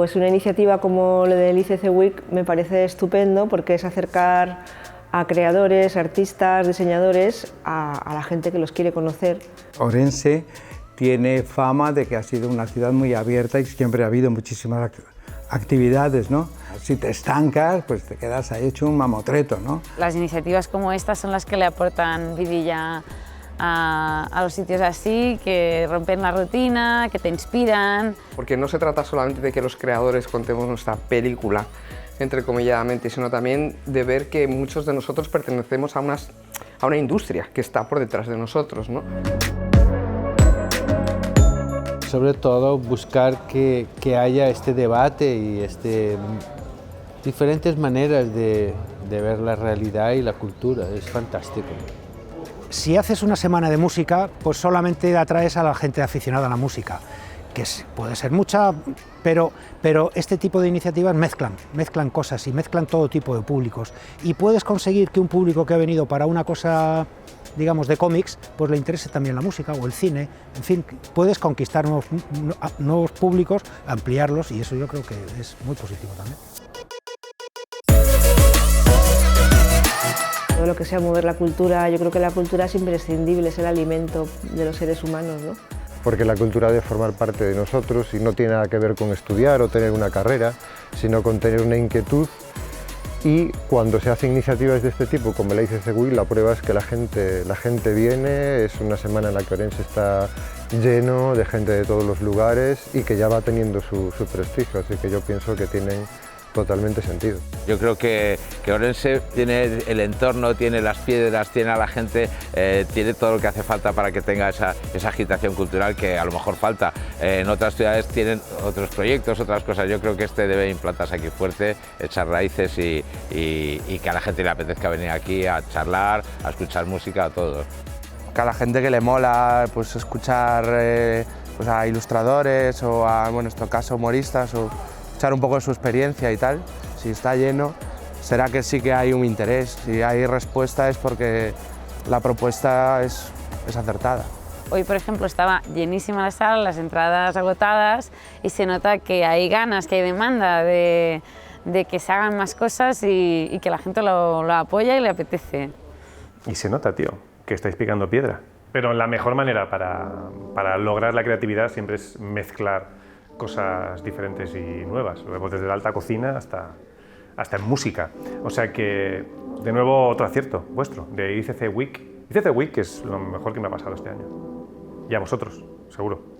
Pues una iniciativa como la del ICC Week me parece estupendo porque es acercar a creadores, artistas, diseñadores, a la gente que los quiere conocer. Orense tiene fama de que ha sido una ciudad muy abierta y siempre ha habido muchísimas actividades, ¿no? Si te estancas, pues te quedas ahí hecho un mamotreto, ¿no? Las iniciativas como estas son las que le aportan vidilla a los sitios así, que rompen la rutina, que te inspiran. Porque no se trata solamente de que los creadores contemos nuestra película, entrecomilladamente, sino también de ver que muchos de nosotros pertenecemos a una industria que está por detrás de nosotros, ¿no? Sobre todo buscar que haya este debate y diferentes maneras de ver la realidad y la cultura, es fantástico. Si haces una semana de música, pues solamente atraes a la gente aficionada a la música, que puede ser mucha, pero este tipo de iniciativas mezclan cosas y mezclan todo tipo de públicos. Y puedes conseguir que un público que ha venido para una cosa, digamos, de cómics, pues le interese también la música o el cine. En fin, puedes conquistar nuevos públicos, ampliarlos, y eso yo creo que es muy positivo también. Todo lo que sea mover la cultura, yo creo que la cultura es imprescindible, es el alimento de los seres humanos, ¿no? Porque la cultura debe formar parte de nosotros y no tiene nada que ver con estudiar o tener una carrera, sino con tener una inquietud. Y cuando se hacen iniciativas de este tipo, como la ICC Week, la prueba es que la gente viene, es una semana en la que Orense está lleno de gente de todos los lugares y que ya va teniendo su prestigio, así que yo pienso que tienen totalmente sentido. Yo creo que Orense tiene el entorno, tiene las piedras, tiene a la gente, tiene todo lo que hace falta para que tenga esa agitación cultural que a lo mejor falta. En otras ciudades tienen otros proyectos, otras cosas. Yo creo que este debe implantarse aquí fuerte, echar raíces y que a la gente le apetezca venir aquí a charlar, a escuchar música, a todo. Que a la gente que le mola pues, escuchar pues, a ilustradores o a, bueno, en nuestro caso, humoristas, o echar un poco de su experiencia y tal, si está lleno, será que sí que hay un interés. Si hay respuesta es porque la propuesta es acertada. Hoy, por ejemplo, estaba llenísima la sala, las entradas agotadas, y se nota que hay ganas, que hay demanda de que se hagan más cosas y que la gente lo apoya y le apetece. Y se nota, tío, que estáis picando piedra. Pero la mejor manera para lograr la creatividad siempre es mezclar cosas diferentes y nuevas. Lo vemos desde la alta cocina hasta en música. O sea que, de nuevo, otro acierto vuestro, de ICC Week. ICC Week es lo mejor que me ha pasado este año. Y a vosotros, seguro.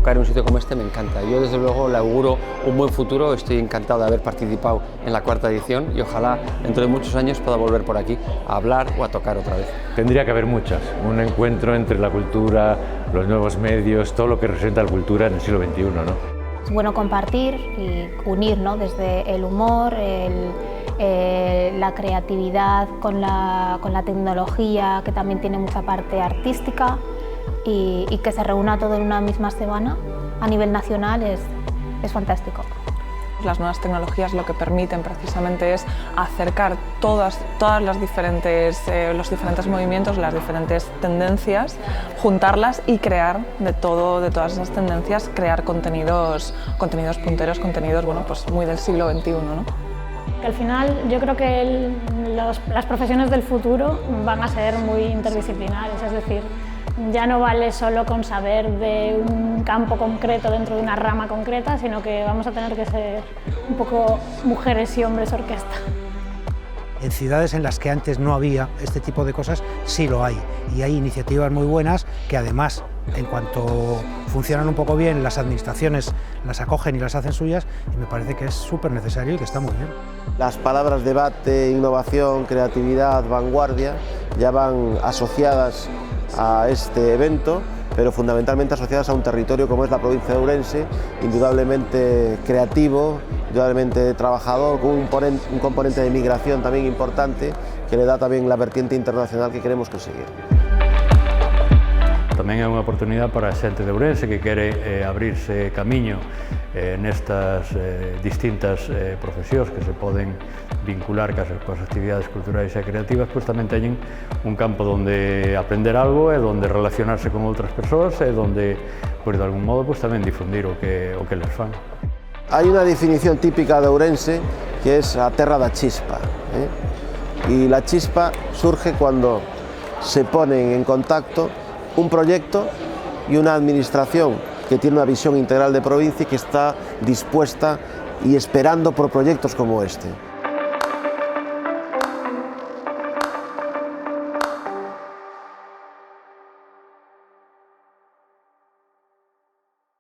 En un sitio como este me encanta. Yo desde luego le auguro un buen futuro, estoy encantado de haber participado en la 4ª edición y ojalá dentro de muchos años pueda volver por aquí a hablar o a tocar otra vez. Tendría que haber muchas, un encuentro entre la cultura, los nuevos medios, todo lo que representa la cultura en el siglo XXI, ¿no? Es bueno compartir y unir, ¿no? Desde el humor, la creatividad con la tecnología, que también tiene mucha parte artística, y que se reúna todo en una misma semana a nivel nacional es fantástico. Las nuevas tecnologías lo que permiten precisamente es acercar todas los diferentes movimientos, las diferentes tendencias, juntarlas y crear de todas esas tendencias, crear contenidos punteros, contenidos bueno, pues muy del siglo XXI, ¿no? Que al final yo creo que las profesiones del futuro van a ser muy interdisciplinares, es decir, ya no vale solo con saber de un campo concreto dentro de una rama concreta, sino que vamos a tener que ser un poco mujeres y hombres orquesta. En ciudades en las que antes no había este tipo de cosas, sí lo hay. Y hay iniciativas muy buenas que además, en cuanto funcionan un poco bien, las administraciones las acogen y las hacen suyas, y me parece que es súper necesario y que está muy bien. Las palabras debate, innovación, creatividad, vanguardia ya van asociadas a este evento, pero fundamentalmente asociadas a un territorio como es la provincia de Ourense, indudablemente creativo, indudablemente trabajador, con un componente de migración también importante, que le da también la vertiente internacional que queremos conseguir. Tamén é unha oportunidade para a xente de Ourense que quere abrirse camiño nestas distintas profesións que se poden vincular coas actividades culturais e creativas, pois tamén teñen un campo onde aprender algo e onde relacionarse con outras persoas e onde, pois, de algún modo, pois, tamén difundir o que les fan. Hai unha definición típica de Ourense que es a terra da chispa, y la chispa surge cuando se ponen en contacto un proyecto y una administración que tiene una visión integral de provincia y que está dispuesta y esperando por proyectos como este.